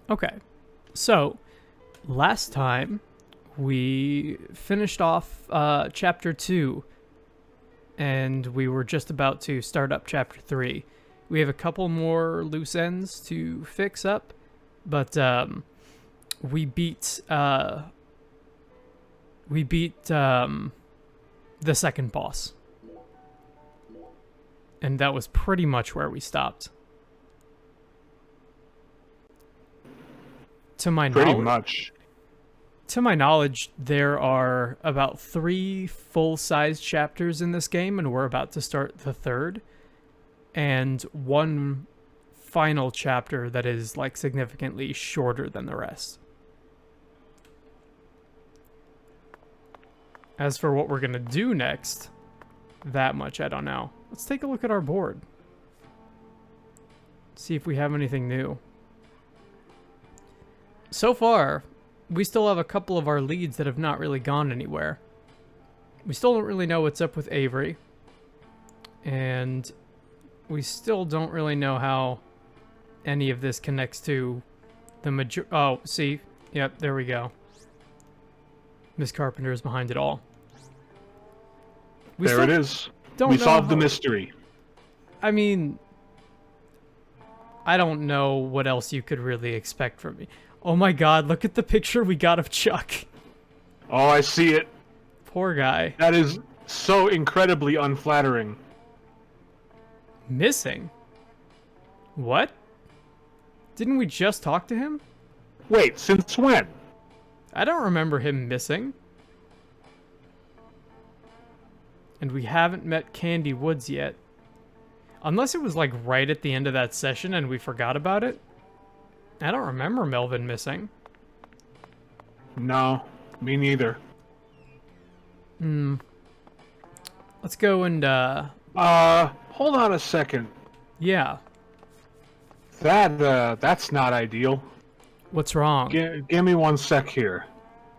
Okay. So, last time we finished off chapter 2 and we were just about to start up chapter 3. We have a couple more loose ends to fix up, but we beat the second boss. And that was pretty much where we stopped. To my knowledge, there are about 3 full-size chapters in this game, and we're about to start the 3rd. And 1 final chapter that is, like, significantly shorter than the rest. As for what we're gonna do next, that much I don't know. Let's take a look at our board. See if we have anything new. So far, we still have a couple of our leads that have not really gone anywhere. We still don't really know what's up with Avery. And we still don't really know how any of this connects to the oh, see? Yep, there we go. Miss Carpenter is behind it all. There it is. We solved the mystery. I mean, I don't know what else you could really expect from me. Oh my god, look at the picture we got of Chuck. Oh, I see it. Poor guy. That is so incredibly unflattering. Missing? What? Didn't we just talk to him? Wait, since when? I don't remember him missing. And we haven't met Candy Woods yet. Unless it was like right at the end of that session and we forgot about it. I don't remember Melvin missing. No, me neither. Let's go and, hold on a second. yeah. That's not ideal. What's wrong? Give me 1 sec here.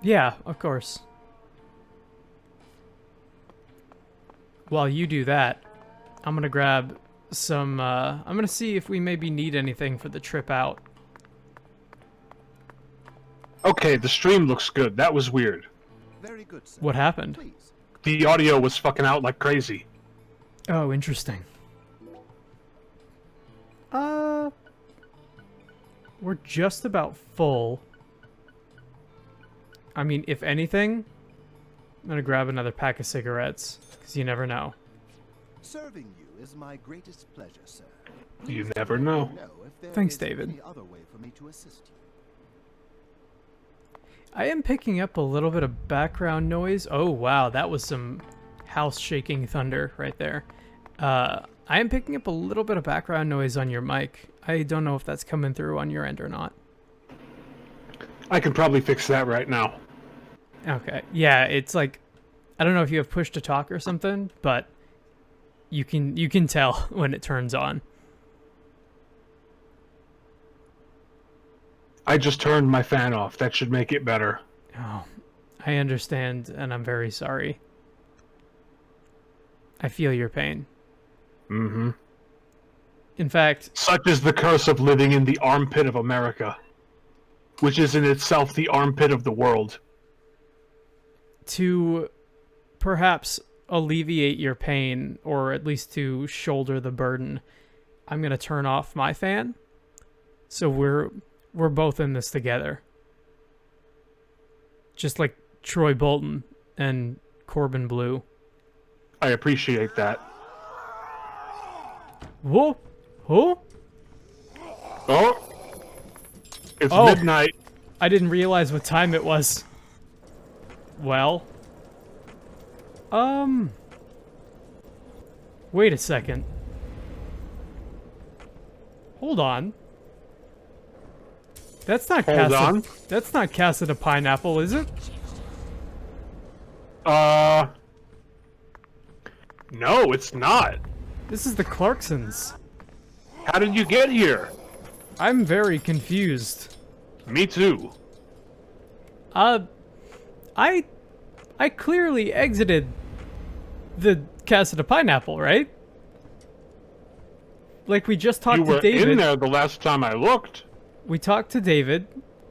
Yeah, of course. While you do that, I'm gonna grab some, I'm gonna see if we maybe need anything for the trip out. Okay, the stream looks good. That was weird. Very good, sir. What happened? Please. The audio was fucking out like crazy. Oh, interesting. We're just about full. I mean, if anything, I'm gonna grab another pack of cigarettes, because you never know. Serving you is my greatest pleasure, sir. You never know. If there Thanks, is David. any other way for me to assist you. I am picking up a little bit of background noise. Oh, wow, that was some house-shaking thunder right there. I am picking up a little bit of background noise on your mic. I don't know if that's coming through on your end or not. I can probably fix that right now. Okay, yeah, it's like, I don't know if you have push to talk or something, but you can tell when it turns on. I just turned my fan off. That should make it better. Oh, I understand, and I'm very sorry. I feel your pain. Mm-hmm. In fact... Such is the curse of living in the armpit of America, which is in itself the armpit of the world. To perhaps alleviate your pain, or at least to shoulder the burden, I'm going to turn off my fan, so we're both in this together. Just like Troy Bolton and Corbin Blue. I appreciate that. Whoa! Who? Oh! It's midnight. I didn't realize what time it was. Well. Wait a second. Hold on. That's not That's not Casa de Pineapple, is it? No, it's not. This is the Clarksons. How did you get here? I'm very confused. Me too. I clearly exited the Casa de Pineapple, right? Like we just talked to David. You were in there the last time I looked. We talked to David,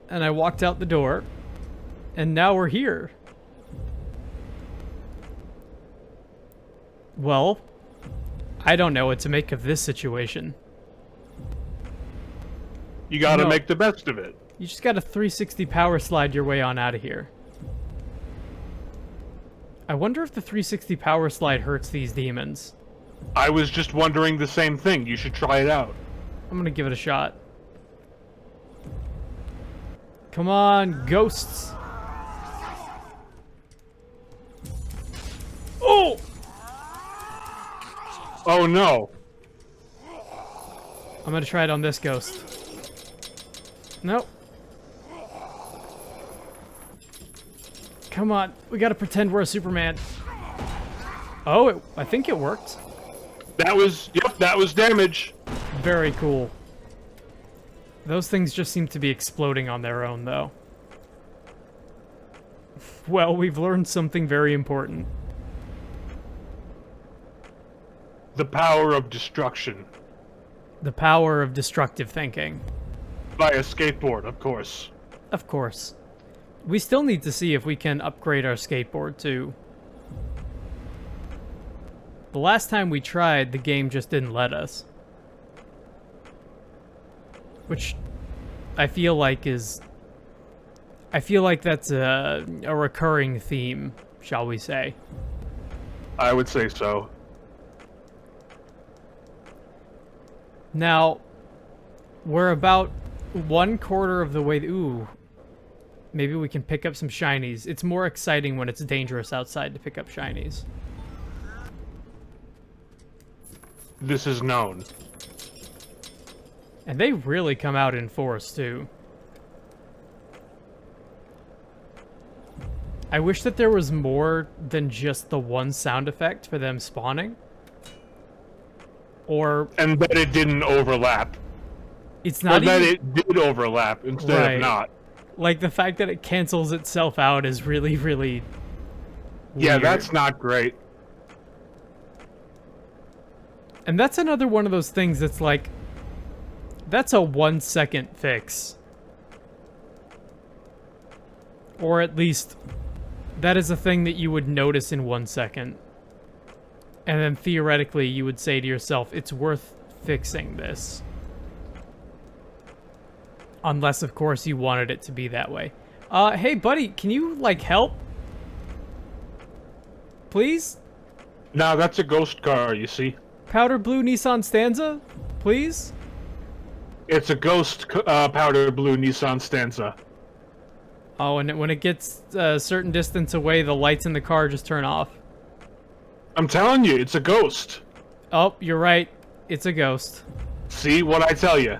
and I walked out the door, and now we're here. Well, I don't know what to make of this situation. You gotta No. make the best of it. You just gotta 360 power slide your way on out of here. I wonder if the 360 power slide hurts these demons. I was just wondering the same thing. You should try it out. I'm gonna give it a shot. Come on, ghosts. Oh! Oh no. I'm gonna try it on this ghost. Nope. Come on, we gotta pretend we're a Superman. Oh, I think it worked. That was damage. Very cool. Those things just seem to be exploding on their own, though. Well, we've learned something very important. The power of destruction. The power of destructive thinking. By a skateboard, of course. Of course. We still need to see if we can upgrade our skateboard, too. The last time we tried, the game just didn't let us. Which I feel like is... I feel like that's a recurring theme, shall we say. I would say so. Now, we're about 1/4 of the way... Ooh. Maybe we can pick up some shinies. It's more exciting when it's dangerous outside to pick up shinies. This is known. And they really come out in force, too. I wish that there was more than just the one sound effect for them spawning. Or... And that it didn't overlap. It's Or not that even... it did overlap instead Right. of not. Like, the fact that it cancels itself out is really, really... Yeah, weird. that's not great. And that's another one of those things that's like... That's a 1-second fix. Or at least... That is a thing that you would notice in 1 second. And then theoretically, you would say to yourself, it's worth fixing this. Unless, of course, you wanted it to be that way. Hey, buddy, can you, like, help? Please? Now that's a ghost car, you see. Powder blue Nissan Stanza? Please? It's a ghost powder blue Nissan Stanza. Oh, and when it gets a certain distance away, the lights in the car just turn off. I'm telling you, it's a ghost. Oh, you're right. It's a ghost. See what I tell you?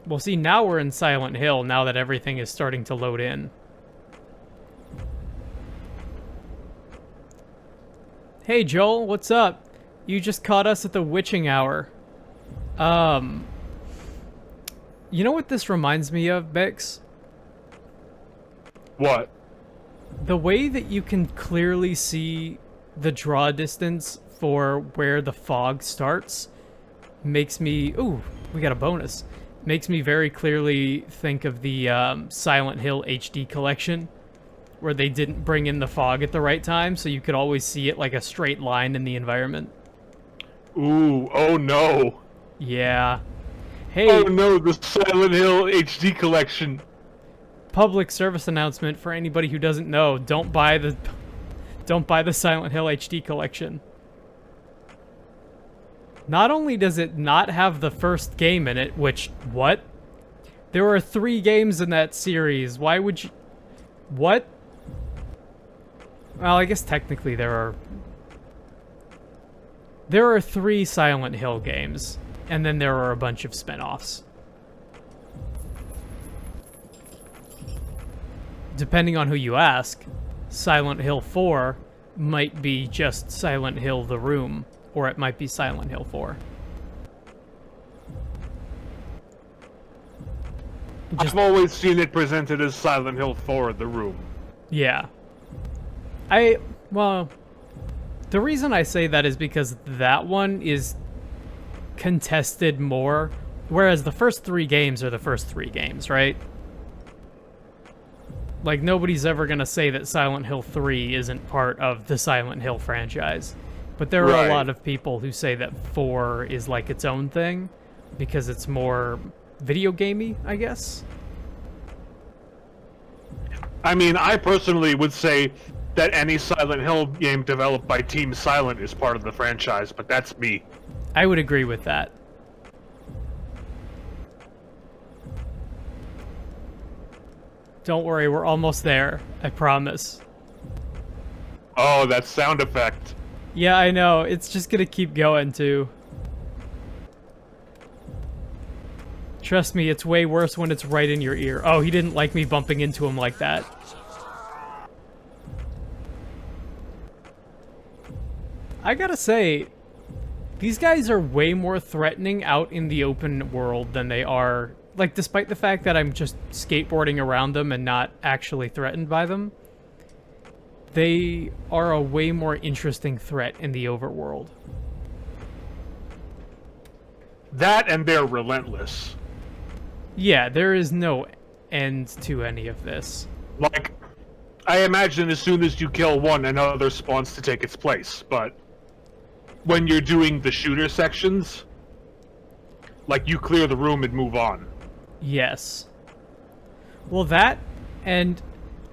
Well, see, now we're in Silent Hill, now that everything is starting to load in. Hey, Joel, what's up? You just caught us at the witching hour. You know what this reminds me of, Bix? What? The way that you can clearly see the draw distance for where the fog starts makes me... Ooh, we got a bonus. Makes me very clearly think of the Silent Hill HD collection, where they didn't bring in the fog at the right time, so you could always see it like a straight line in the environment. Ooh, oh no. Yeah. Hey, Oh no, the Silent Hill HD collection. public service announcement for anybody who doesn't know, don't buy the Silent Hill HD collection. Not only does it not have the first game in it, which, what? There are 3 games in that series. Why would you... What? Well, I guess technically there are... There are 3 Silent Hill games, and then there are a bunch of spin-offs. Depending on who you ask, Silent Hill 4 might be just Silent Hill The Room, or it might be Silent Hill 4. I've always seen it presented as Silent Hill 4, The Room. Yeah. Well, the reason I say that is because that one is contested more Whereas the first 3 games are the first 3 games, right? Like, nobody's ever gonna say that Silent Hill 3 isn't part of the Silent Hill franchise. But there are a lot of people who say that 4 is like its own thing, because it's more video gamey, I guess. I mean, I personally would say that any Silent Hill game developed by Team Silent is part of the franchise, but that's me. I would agree with that. Don't worry, we're almost there. I promise. Oh, that sound effect. Yeah, I know. It's just gonna keep going, too. Trust me, it's way worse when it's right in your ear. Oh, he didn't like me bumping into him like that. I gotta say, these guys are way more threatening out in the open world than they are... Like, despite the fact that I'm just skateboarding around them and not actually threatened by them, they are a way more interesting threat in the overworld. That and they're relentless. Yeah, there is no end to any of this. Like, I imagine as soon as you kill one, another spawns to take its place, but when you're doing the shooter sections, like, you clear the room and move on. Yes. Well, that, and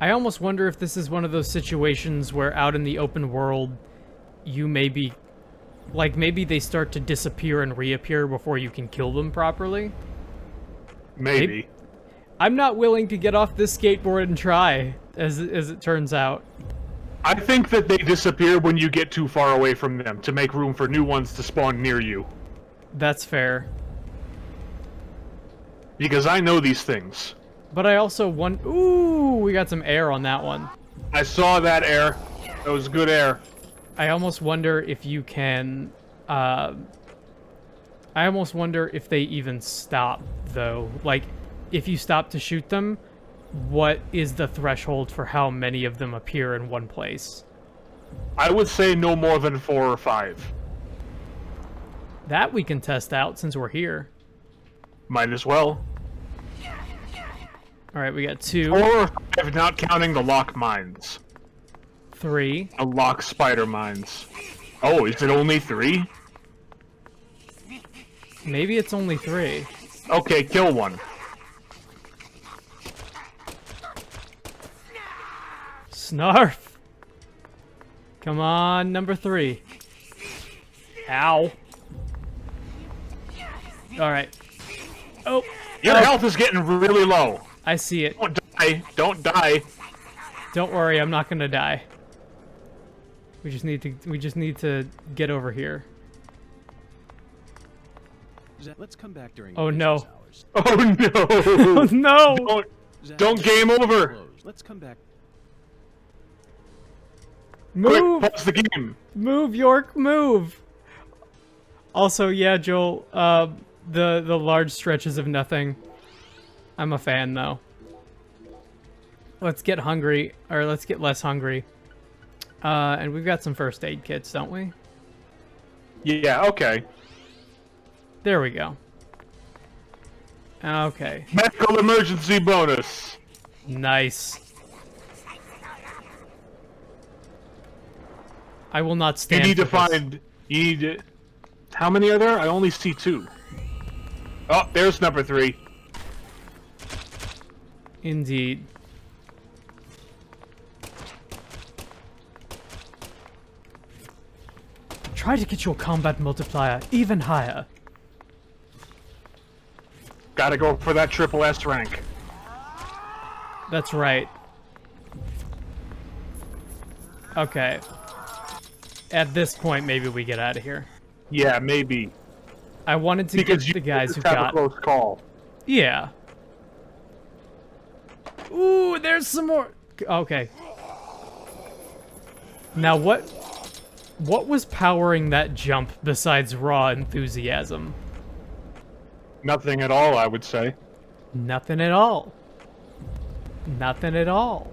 I almost wonder if this is one of those situations where out in the open world, you maybe, like, maybe they start to disappear and reappear before you can kill them properly. Maybe. I'm not willing to get off this skateboard and try, as it turns out. I think that they disappear when you get too far away from them, to make room for new ones to spawn near you. That's fair. Because I know these things. But I also want... Ooh, we got some air on that one. I saw that air. That was good air. I almost wonder if you can... I almost wonder if they even stop, though. Like, if you stop to shoot them, what is the threshold for how many of them appear in one place? I would say no more than 4 or 5. That we can test out since we're here. Might as well. Alright, we got 2. 4 or 5, not counting the lock mines. 3. The lock spider mines. Oh, is it only 3? Maybe it's only 3. Okay, kill one. Snarf! Come on, number 3. Ow. Alright. Oh! Your health is getting really low. I see it. Don't die. Don't die. Don't worry, I'm not gonna die. We just need to get over here. Let's come back during Oh no. hours. Oh no. Oh no! Don't game over. Let's come back. Move! Quick, pause the game. Move, York, move! Also, yeah, Joel, the large stretches of nothing. I'm a fan, though. Let's get hungry, or let's get less hungry. And we've got some first aid kits, don't we? Yeah, okay. There we go. Okay. Medical emergency bonus. Nice. I will not stand You need to for this. find... You need to... How many are there? I only see 2. Oh, there's number 3. Indeed. Try to get your combat multiplier even higher. Gotta go for that triple S rank. That's right. Okay. At this point, maybe we get out of here. Yeah, maybe. I wanted to Because get the guys who have got... a close call. Yeah. Ooh, there's some more... Okay. Now, what was powering that jump besides raw enthusiasm? Nothing at all, I would say. Nothing at all. Nothing at all.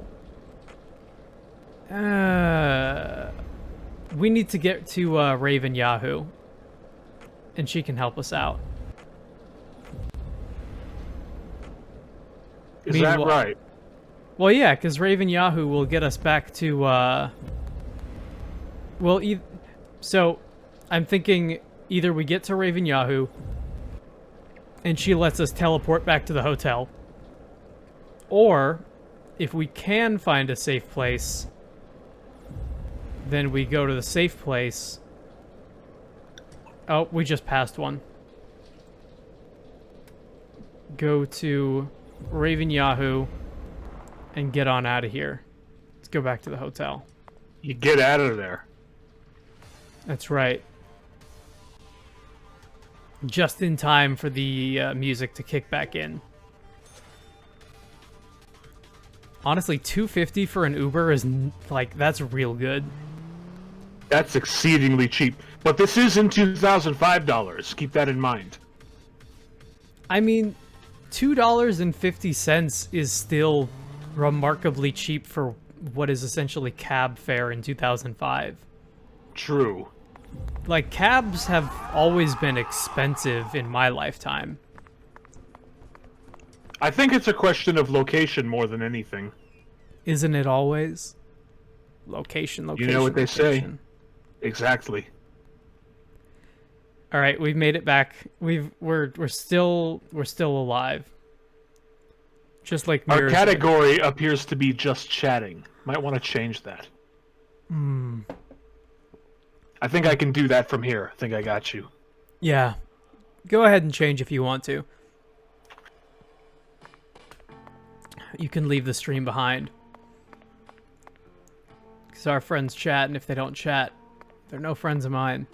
We need to get to Raven Yahoo. And she can help us out. Is that right? Well, yeah, because Raven Yahoo will get us back to, so, I'm thinking either we get to Raven Yahoo, and she lets us teleport back to the hotel, or, if we can find a safe place, then we go to the safe place. Oh, we just passed one. Go to Raven Yahoo and get on out of here. Let's go back to the hotel. You get out of there. That's right. Just in time for the music to kick back in. Honestly, $250 for an Uber is that's real good. That's exceedingly cheap. But this is in $2005. Keep that in mind. I mean, $2.50 is still remarkably cheap for what is essentially cab fare in 2005. True. Like, cabs have always been expensive in my lifetime. I think it's a question of location more than anything. Isn't it always? Location, You know what they say. location. Exactly. All right, we've made it back. We're still alive. Just like Our mirrors. category appears to be just chatting. Might want to change that. I think I can do that from here. I think I got you. Yeah. Go ahead and change if you want to. You can leave the stream behind. Because our friends chat, and if they don't chat, they're no friends of mine.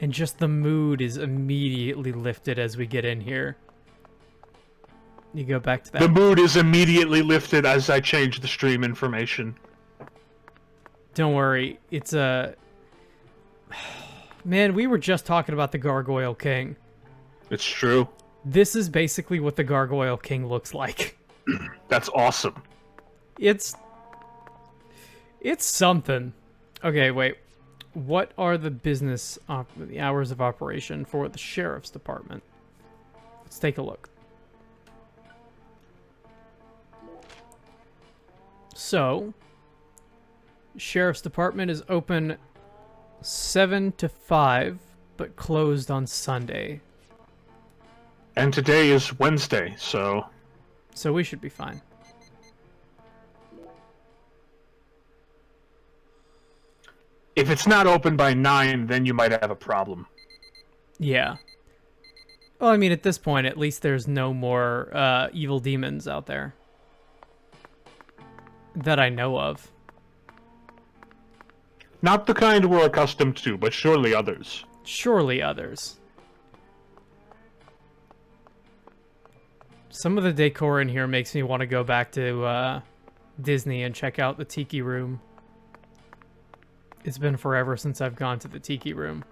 And just the mood is immediately lifted as we get in here. You go back to that. The mood is immediately lifted as I change the stream information. Don't worry, it's a... Man, we were just talking about the Gargoyle King. It's true. This is basically what the Gargoyle King looks like. That's awesome. It's something. Okay, wait. What are the the hours of operation for the Sheriff's Department? Let's take a look. So, Sheriff's Department is open 7 to 5, but closed on Sunday. And today is Wednesday, so... So we should be fine. If it's not open by 9, then you might have a problem. Yeah. Well, I mean, at this point, at least there's no more evil demons out there. That I know of. Not the kind we're accustomed to, but surely others. Surely others. Some of the decor in here makes me want to go back to Disney and check out the Tiki Room. It's been forever since I've gone to the Tiki Room.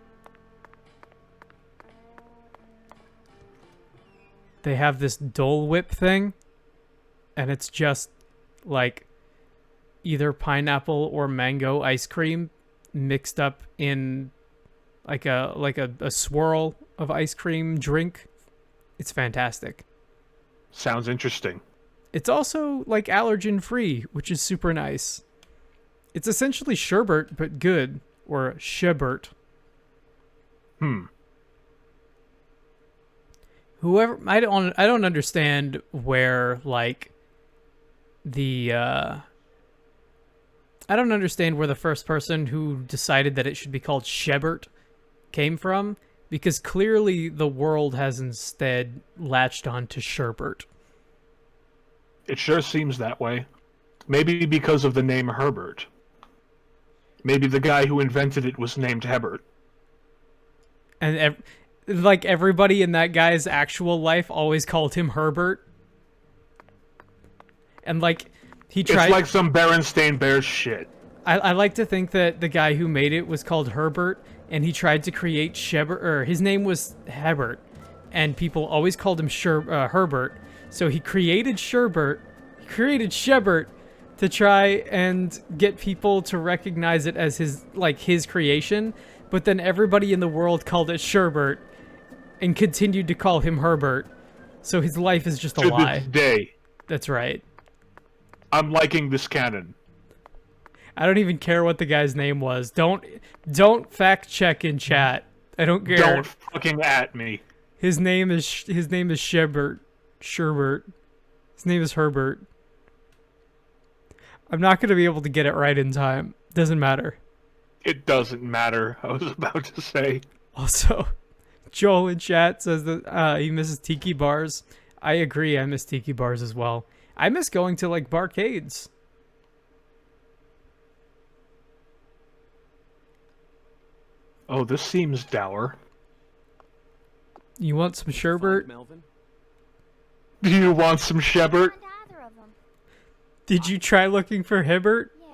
They have this Dole Whip thing, and it's just like either pineapple or mango ice cream mixed up in like a swirl of ice cream drink. It's fantastic. Sounds interesting. It's also like allergen free, which is super nice. It's essentially sherbet, but good, or shebert. Whoever I don't understand where like the I don't understand where the first person who decided that it should be called shebert came from, because clearly the world has instead latched on to sherbet. It sure seems that way. Maybe because of the name Herbert. Maybe the guy who invented it was named Hebert. And like everybody in that guy's actual life always called him Herbert. And like he tried. It's like some Berenstain Bears shit. I like to think that the guy who made it was called Herbert, and he tried to create Shebert, or his name was Hebert, and people always called him Herbert. So he created Shebert to try and get people to recognize it as his creation, but then everybody in the world called it Sherbert, and continued to call him Herbert. So his life is just a To lie. this day, That's right. I'm liking this canon. I don't even care what the guy's name was. Don't fact check in chat. I don't care. Don't fucking at me. His name is Sherbert. Sherbert. His name is Herbert. I'm not gonna be able to get it right in time. Doesn't matter. It doesn't matter. I was about to say. Also, Joel in chat says that he misses tiki bars. I agree. I miss tiki bars as well. I miss going to like barcades. Oh, this seems dour. You want some sherbet? Melvin? Do you want some Shebert? Find either of them. Did you try looking for Hibbert? Yeah.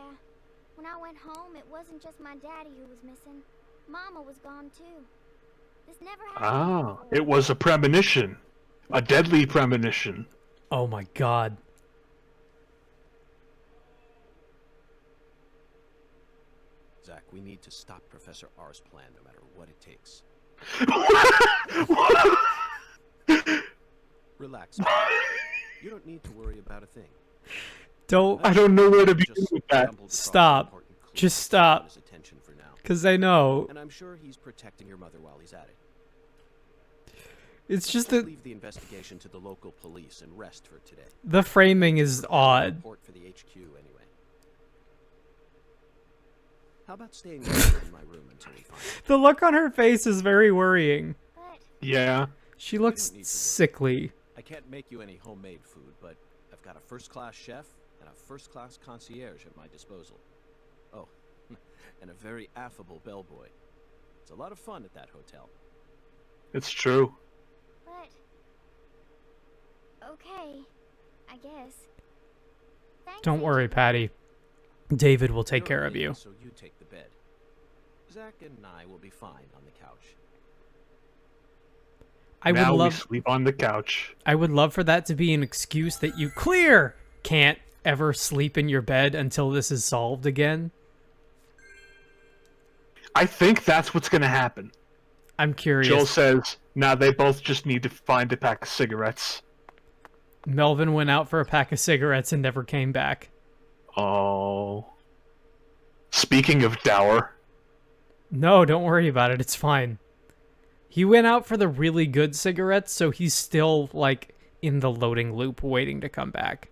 When I went home, it wasn't just my daddy who was missing. Mama was gone too. This never happened Ah, before. it was a premonition. A deadly premonition. Oh my god. Zach, we need to stop Professor R's plan no matter what it takes. Relax. Man. You don't need to worry about a thing. Don't. I don't know where to begin Just with that. stumbled across Stop. an important clue Just to stop. get his attention for now. Because I know. And I'm sure he's protecting your mother while he's at it. It's just Let's that leave the investigation to the local police and rest for today. the framing is odd. Report for the HQ anyway. How about staying in my room until we find it? The look on her face is very worrying. But Yeah. She looks need to worry. sickly. I can't make you any homemade food, but I've got a first-class chef and a first-class concierge at my disposal. Oh, and a very affable bellboy. It's a lot of fun at that hotel. It's true. okay, I guess. Thanks, Don't worry, Agent. Patty. David will take You're care of early, you. So you take the bed. Zach and I will be fine on the couch. I would now we love sleep on the couch. I would love for that to be an excuse that you can't ever sleep in your bed until this is solved again. I think that's what's gonna happen. I'm curious. Joel says, "Now they both just need to find a pack of cigarettes." Melvin went out for a pack of cigarettes and never came back. Oh. Speaking of dour, No, don't worry about it. It's fine. He went out for the really good cigarettes, so he's still, like, in the loading loop waiting to come back.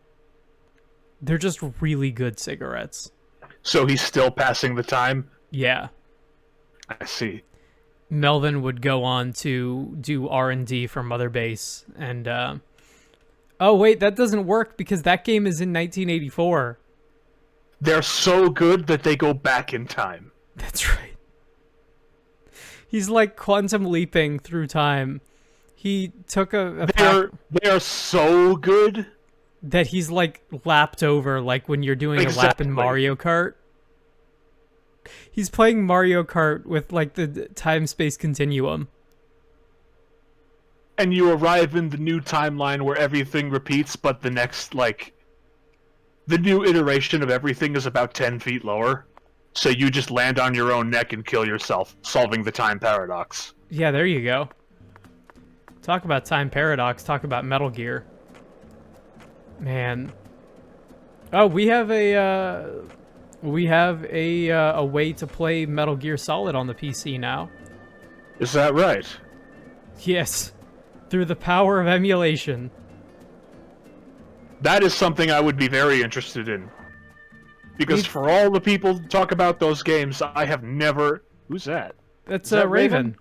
They're just really good cigarettes. so he's still passing the time. Yeah. I see. Melvin would go on to do R&D for Mother Base, and, oh, wait, that doesn't work because that game is in 1984. They're so good that they go back in time. That's right. He's like quantum leaping through time. He took a pack They are so good. that he's like lapped over, like when you're doing a lap in Exactly. Mario Kart. He's playing Mario Kart with like the time-space continuum. And you arrive in the new timeline where everything repeats, but the next, like, the new iteration of everything is about 10 feet lower. So you just land on your own neck and kill yourself, solving the time paradox. Yeah, there you go. Talk about time paradox. Talk about Metal Gear. Man. Oh, we have a way to play Metal Gear Solid on the PC now. Is that right? Yes, through the power of emulation. That is something I would be very interested in. Because We've- for all the people who talk about those games, I have never... Who's that? That's Is that Raven. Raven?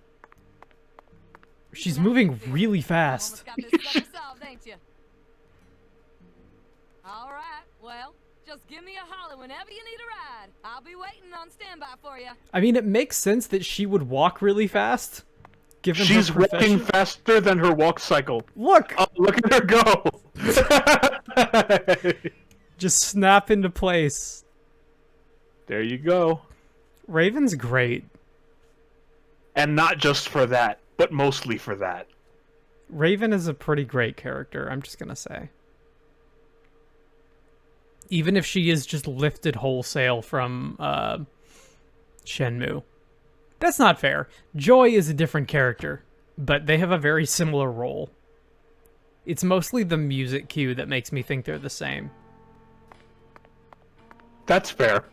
She's moving really fast. Almost got this stuff solved, ain't you? All right, well, just give me a holler whenever you need a ride. I'll be waiting on standby for you. I mean, it makes sense that she would walk really fast. Given She's her walking profession. faster than her walk cycle. Look! Oh, look at her go! Just snap into place. There you go. Raven's great. And not just for that, but mostly for that. Raven is a pretty great character, I'm just gonna say. Even if she is just lifted wholesale from Shenmue. That's not fair. Joy is a different character. but they have a very similar role. It's mostly the music cue that makes me think they're the same. That's fair.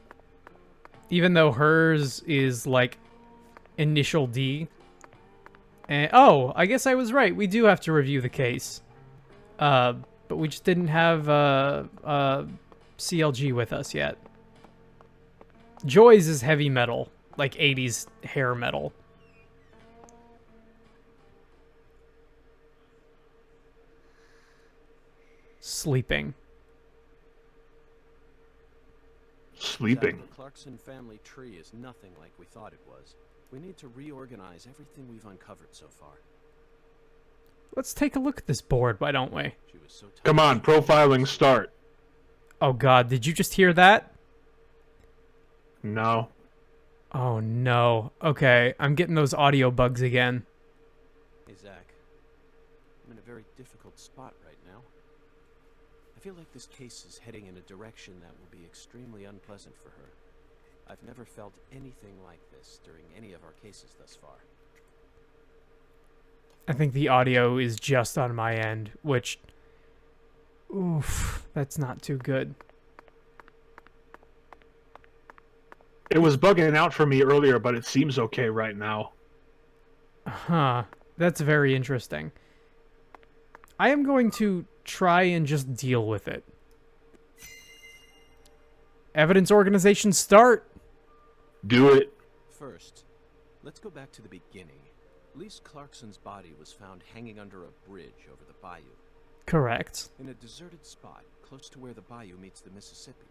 Even though hers is like initial D. And oh, I guess I was right. We do have to review the case. But we just didn't have CLG with us yet. Joy's is heavy metal, like 80s hair metal. Sleeping. Sleeping. Zach, the Clarkson family tree is nothing like we thought it was. We need to reorganize everything we've uncovered so far. Let's take a look at this board, why don't we? She was so Come on, profiling start. Oh god, did you just hear that? No. Oh no. Okay, I'm getting those audio bugs again. Hey, Zach. I'm in a very difficult spot right now. I feel like this case is heading in a direction that will be extremely unpleasant for her. I've never felt anything like this during any of our cases thus far. I think the audio is just on my end, which... Oof, that's not too good. It was bugging out for me earlier, but it seems okay right now. Huh, that's very interesting. I am going to try and just deal with it. Evidence organization start! Do it. First, let's go back to the beginning. Lise Clarkson's body was found hanging under a bridge over the bayou. Correct. In a deserted spot, close to where the bayou meets the Mississippi.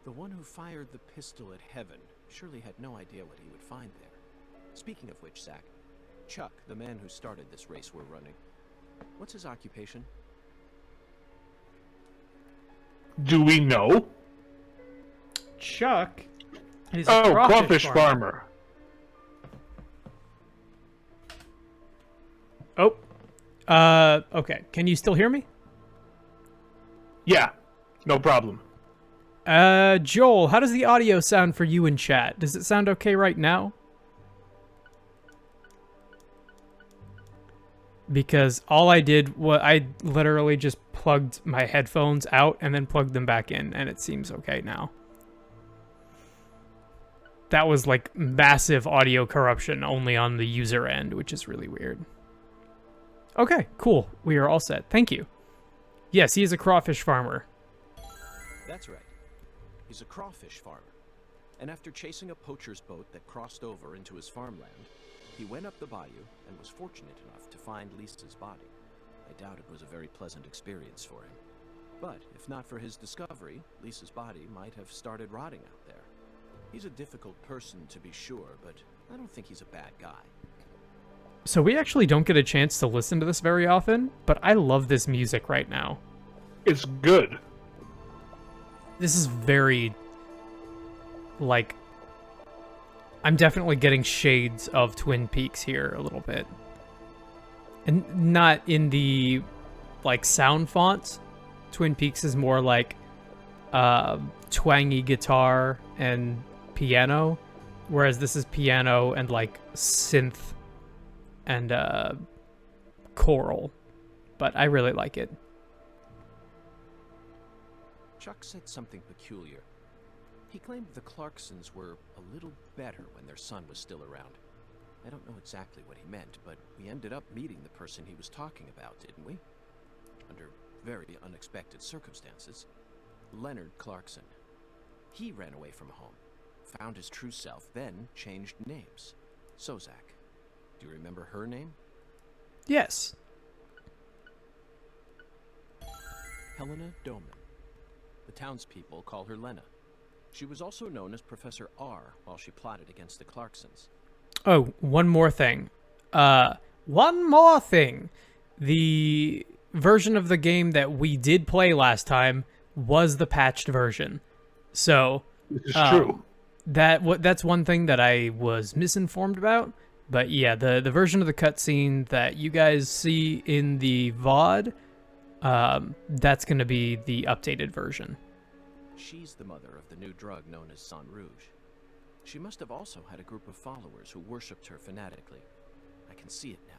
The one who fired the pistol at Heaven surely had no idea what he would find there. Speaking of which, Zach, Chuck, the man who started this race we're running, what's his occupation? Do we know? Chuck is a Oh, crawfish farmer. Oh. Okay. Can you still hear me? Yeah, no problem. Joel, how does the audio sound for you in chat? Does it sound okay right now? Because all I did was I literally just plugged my headphones out and then plugged them back in, and it seems okay now. That was like massive audio corruption only on the user end, which is really weird. Okay, cool. We are all set. Thank you. Yes, he is a crawfish farmer. That's right. He's a crawfish farmer. And after chasing a poacher's boat that crossed over into his farmland, he went up the bayou and was fortunate enough to find Lisa's body. I doubt it was a very pleasant experience for him. But if not for his discovery, Lisa's body might have started rotting out there. He's a difficult person to be sure, but I don't think he's a bad guy. So we actually don't get a chance to listen to this very often, but I love this music right now. It's good. This is very, like, I'm definitely getting shades of Twin Peaks here a little bit. And not in the, like, sound font. Twin Peaks is more like twangy guitar and piano, whereas this is piano and, like, synth and choral. But I really like it. Chuck said something peculiar. He claimed the Clarksons were a little better when their son was still around. I don't know exactly what he meant, but we ended up meeting the person he was talking about, didn't we? Under very unexpected circumstances. Leonard Clarkson. He ran away from home, found his true self, then changed names. So, Zach, do you remember her name? Yes. Helena Doman. The townspeople call her Lena. She was also known as Professor R while she plotted against the Clarksons. Oh, one more thing. One more thing. The version of the game that we did play last time was the patched version. So, This is true. that's one thing that I was misinformed about. But yeah, the version of the cutscene that you guys see in the VOD, that's going to be the updated version. She's the mother of the new drug known as Sang Rouge. She must have also had a group of followers who worshipped her fanatically. I can see it now.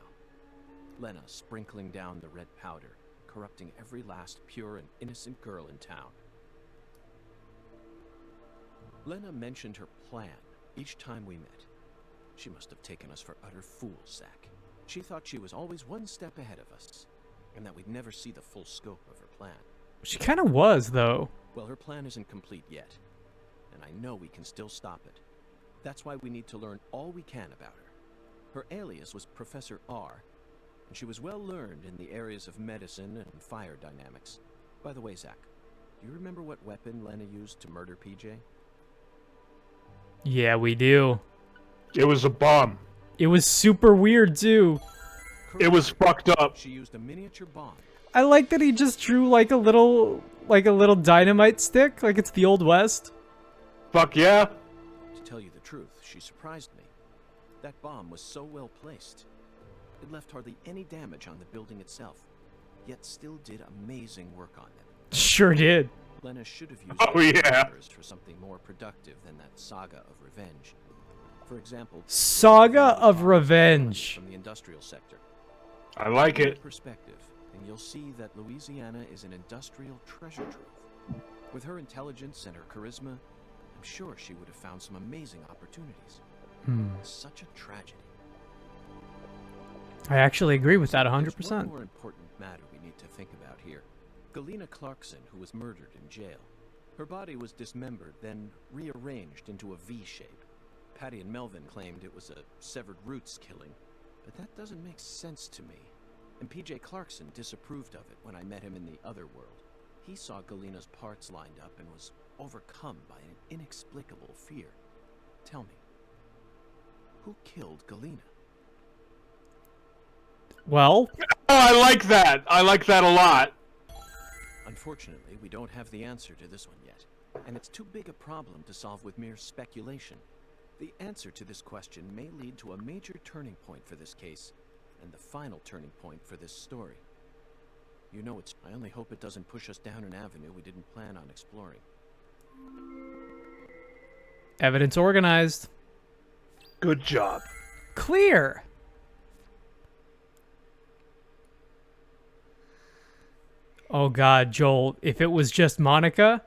Lena sprinkling down the red powder, corrupting every last pure and innocent girl in town. Lena mentioned her plan each time we met. She must have taken us for utter fools, Zach. She thought she was always one step ahead of us, and that we'd never see the full scope of her plan. She kind of was, though. Well, her plan isn't complete yet, and I know we can still stop it. That's why we need to learn all we can about her. Her alias was Professor R, and she was well learned in the areas of medicine and fire dynamics. By the way, Zach, do you remember what weapon Lena used to murder PJ? Yeah, we do. It was a bomb. It was super weird, too. It was fucked up. She used a miniature bomb. I like that he just drew like a little dynamite stick, like it's the Old West. Fuck yeah. To tell you the truth, she surprised me. That bomb was so well placed. It left hardly any damage on the building itself, yet still did amazing work on them. Sure did. Lena should have used Oh, those yeah. numbers for something more productive than that saga of revenge. For example, Saga of Revenge. from the industrial sector. I like Put it. perspective, and you'll see that Louisiana is an industrial treasure trove. With her intelligence and her charisma, I'm sure she would have found some amazing opportunities. Such a tragedy. I actually agree with that There's 100%. one more important matter we need to think about here. Galena Clarkson, who was murdered in jail. Her body was dismembered, then rearranged into a V shape. Patty and Melvin claimed it was a severed roots killing, but that doesn't make sense to me. And PJ Clarkson disapproved of it when I met him in the other world. He saw Galena's parts lined up and was overcome by an inexplicable fear. Tell me, who killed Galena? Well, Oh, I like that. I like that a lot. Unfortunately, we don't have the answer to this one yet, and it's too big a problem to solve with mere speculation. The answer to this question may lead to a major turning point for this case, and the final turning point for this story. You know, I only hope it doesn't push us down an avenue we didn't plan on exploring. evidence organized. Good job. Clear. Oh God, Joel, if it was just Monica,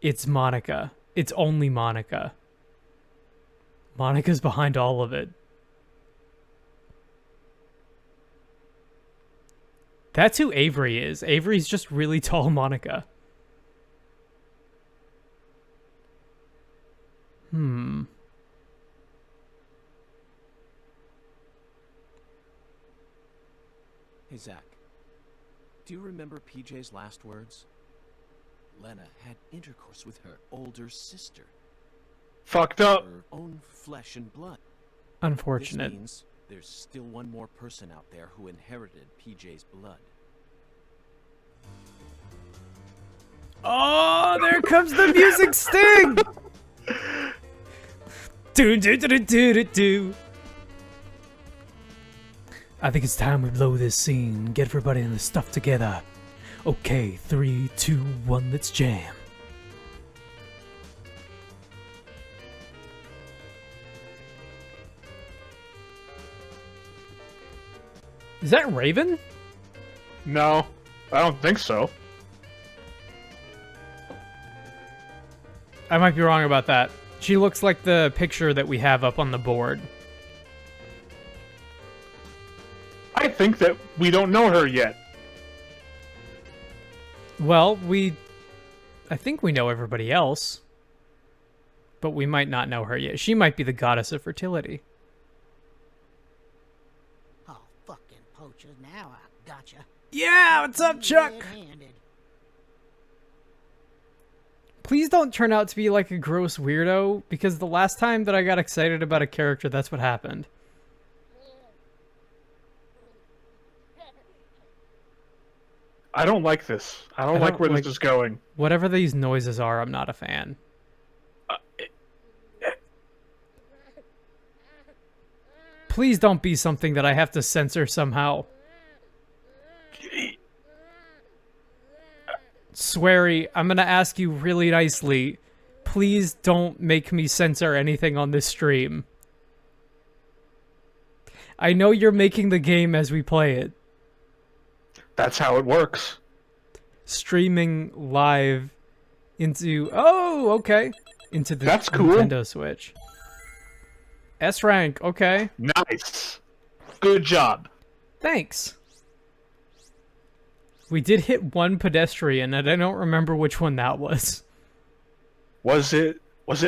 it's Monica. It's only Monica. Monica's behind all of it. That's who Avery is. Avery's just really tall Monica. Hey, Zach. Do you remember PJ's last words? Lena had intercourse with her older sister. Fucked up. Her own flesh and blood. Unfortunate. This means there's still one more person out there who inherited PJ's blood. Oh, there comes the music sting! Do do do do do do do. I think it's time we blow this scene. Get everybody in the stuff together. Okay, 3, 2, 1, let's jam. Is that Raven? No, I don't think so. I might be wrong about that. She looks like the picture that we have up on the board. I think that we don't know her yet. Well, I think we know everybody else. But we might not know her yet. She might be the goddess of fertility. Oh, fucking poachers, now I gotcha. Yeah, what's up, Chuck? Red-handed. Please don't turn out to be like a gross weirdo, because the last time that I got excited about a character, that's what happened. I don't like this. I don't like where like- this is going. Whatever these noises are, I'm not a fan. Please don't be something that I have to censor somehow. Sweary, I'm gonna ask you really nicely. Please don't make me censor anything on this stream. I know you're making the game as we play it. That's how it works. Streaming live into... Oh, okay. Into the That's cool. Nintendo Switch. S rank, okay. Nice. Good job. Thanks. We did hit one pedestrian, and I don't remember which one that was. Was it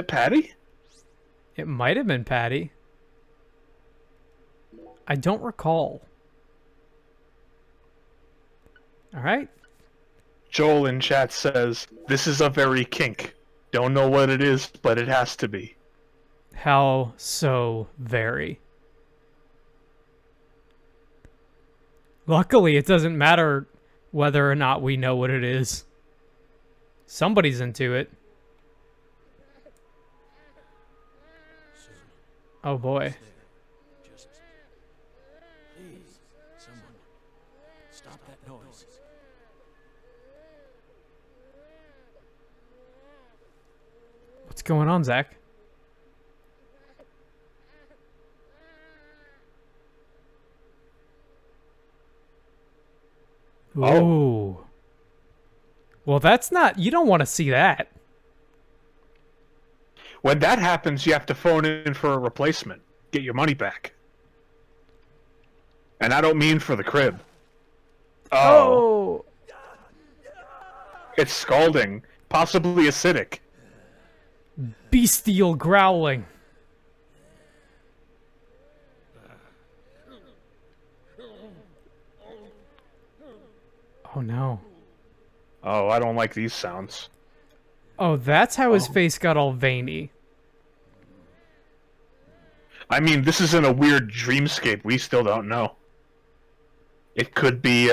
Patty? It might have been Patty. I don't recall. Alright. Joel in chat says, this is a very kink. Don't know what it is, but it has to be. How so very? Luckily, it doesn't matter whether or not we know what it is. Somebody's into it. Oh boy. Just... Please, someone... Stop that noise. What's going on, Zach? Oh. Ooh. Well, that's not... You don't want to see that. When that happens, you have to phone in for a replacement. Get your money back. And I don't mean for the crib. Oh! It's scalding. Possibly acidic. Bestial growling. Oh no. Oh, I don't like these sounds. Oh, that's how his face got all veiny. I mean, this is in a weird dreamscape we still don't know. It could be,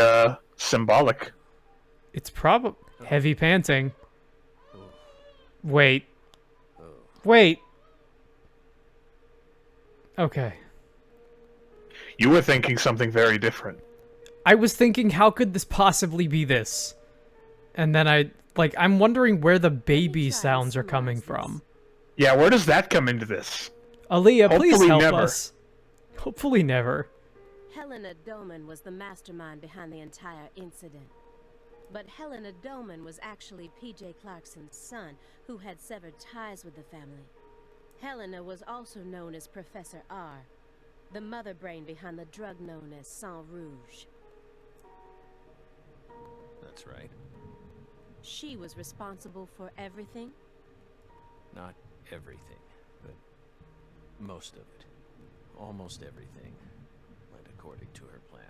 symbolic. It's probably heavy panting. Wait. Wait. Okay. You were thinking something very different. I was thinking, how could this possibly be this? And then I'm wondering where the baby sounds are coming from. Yeah, where does that come into this? Aaliyah, please Hopefully help never. us. Hopefully never. Helena Doman was the mastermind behind the entire incident. But Helena Doman was actually P.J. Clarkson's son, who had severed ties with the family. Helena was also known as Professor R, the mother brain behind the drug known as Sang Rouge. That's right. She was responsible for everything? Not everything, but most of it. Almost everything went according to her plan.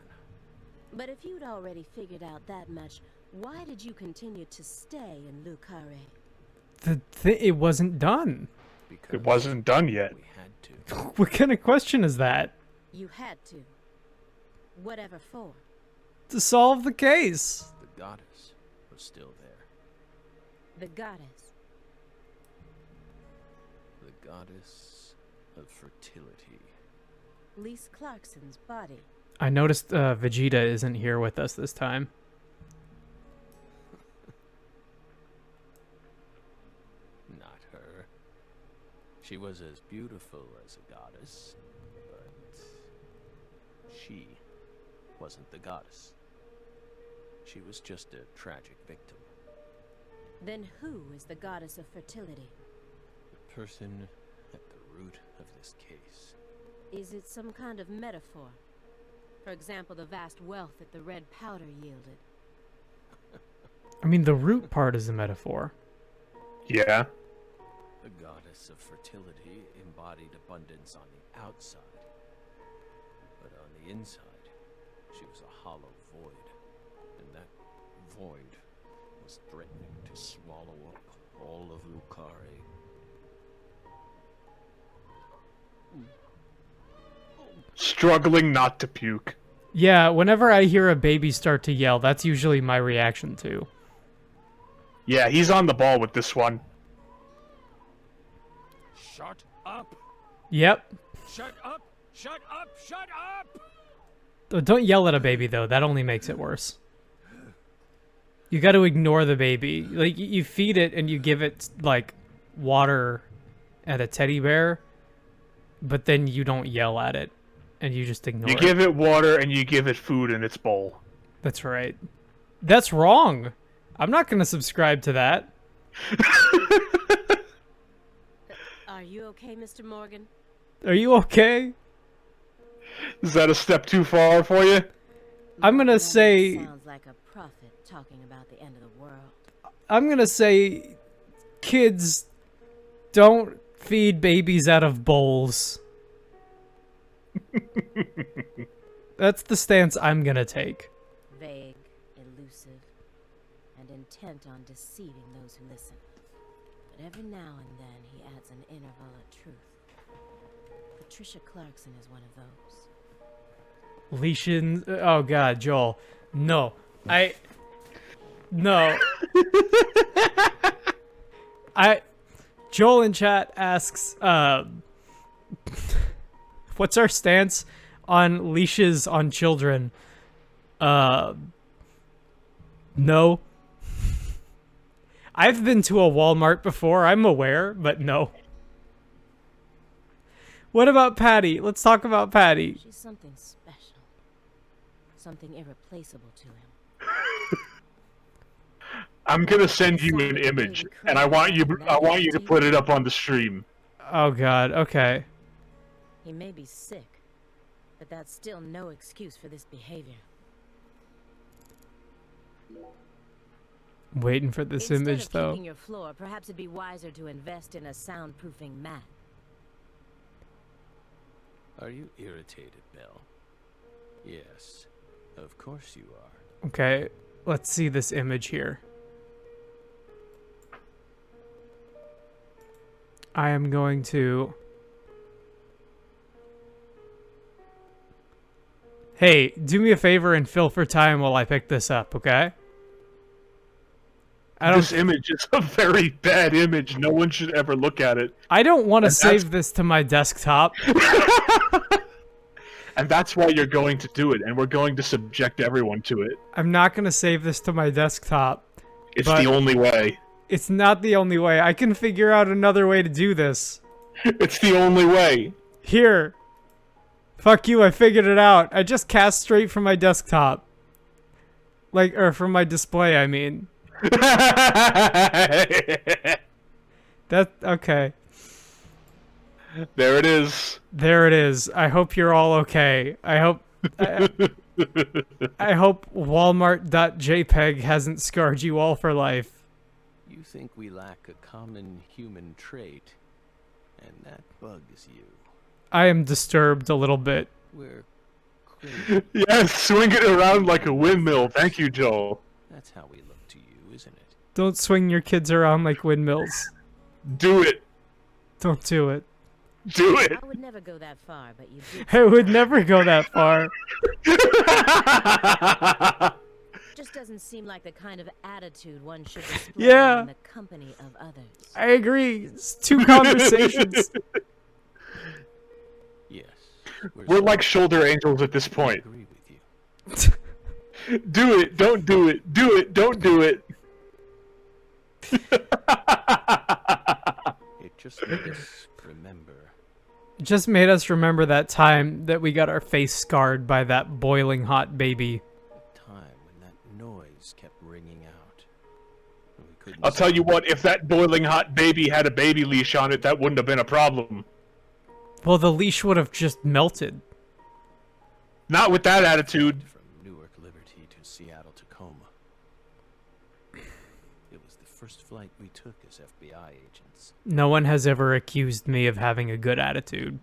But if you'd already figured out that much, why did you continue to stay in Le Carré? It wasn't done. Because It wasn't done yet. we had to. What kind of question is that? You had to. Whatever for. To solve the case. The goddess was still there. The goddess. The goddess of fertility. Lise Clarkson's body. I noticed Vegeta isn't here with us this time. Not her. She was as beautiful as a goddess, but she wasn't the goddess. She was just a tragic victim. Then who is the goddess of fertility? The person at the root of this case. Is it some kind of metaphor? For example, the vast wealth that the red powder yielded. I mean, the root part is a metaphor. Yeah. The goddess of fertility embodied abundance on the outside. But on the inside, she was a hollow void. And that void was threatening to swallow up all of Lucari. Struggling not to puke. Yeah, whenever I hear a baby start to yell, that's usually my reaction too. Yeah, he's on the ball with this one. Shut up! Yep. Shut up! Shut up! Shut up! Don't yell at a baby, though. That only makes it worse. You got to ignore the baby. Like, you feed it and you give it, like, water and a teddy bear, but then you don't yell at it. and you just ignore You it. give it water and you give it food in its bowl. That's right. That's wrong. I'm not going to subscribe to that. Are you okay, Mr. Morgan? Are you okay? Is that a step too far for you? I'm going to say... Sounds like a prophet talking about the end of the world. I'm going to say... Kids, don't feed babies out of bowls. That's the stance I'm going to take. Vague, elusive, and intent on deceiving those who listen. But every now and then he adds an interval of truth. Patricia Clarkson is one of those. Leishan... Oh, God, Joel. No. No. Joel in chat asks, what's our stance on leashes on children? No. I've been to a Walmart before, I'm aware, but no. What about Patty? Let's talk about Patty. She's something special. Something irreplaceable to him. I'm gonna send you an image, and I want you to put it up on the stream. Oh, God, okay. He may be sick, but that's still no excuse for this behavior. Waiting for this Instead image, of though. keeping your floor, perhaps it'd be wiser to invest in a soundproofing mat. Are you irritated, Belle? Yes, of course you are. Okay, let's see this image here. I am going to... Hey, do me a favor and fill for time while I pick this up, okay? This image is a very bad image. No one should ever look at it. I don't want to save this to my desktop. And that's why you're going to do it, and we're going to subject everyone to it. I'm not going to save this to my desktop. It's the only way. It's not the only way. I can figure out another way to do this. It's the only way. Here. Fuck you, I figured it out. I just cast straight from my desktop. Like, or from my display, I mean. That, okay. There it is. There it is. I hope you're all okay. I hope Walmart.jpg hasn't scarred you all for life. You think we lack a common human trait, and that bugs you. I am disturbed a little bit. We're crazy. Yes, swing it around like a windmill. Thank you, Joel. That's how we look to you, isn't it? Don't swing your kids around like windmills. Do it. Don't do it. Do it. I would never go that far, but you did. I would never go that far. Just doesn't seem like the kind of attitude one should display Yeah. in the company of others. I agree. It's two conversations. Yes. We're like shoulder angels at this I point. agree with you. Do it. Don't do it. Do it. Don't do it. It just made us remember. Just made us remember that time that we got our face scarred by that boiling hot baby. The time when that noise kept ringing out. And we couldn't I'll tell you stop what, if that boiling hot baby had a baby leash on it, that wouldn't have been a problem. Well, the leash would have just melted. Not with that attitude. from Newark Liberty to Seattle Tacoma. It was the first flight we took as FBI agents. No one has ever accused me of having a good attitude.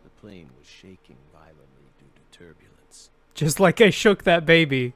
The plane was shaking violently due to turbulence. Just like I shook that baby.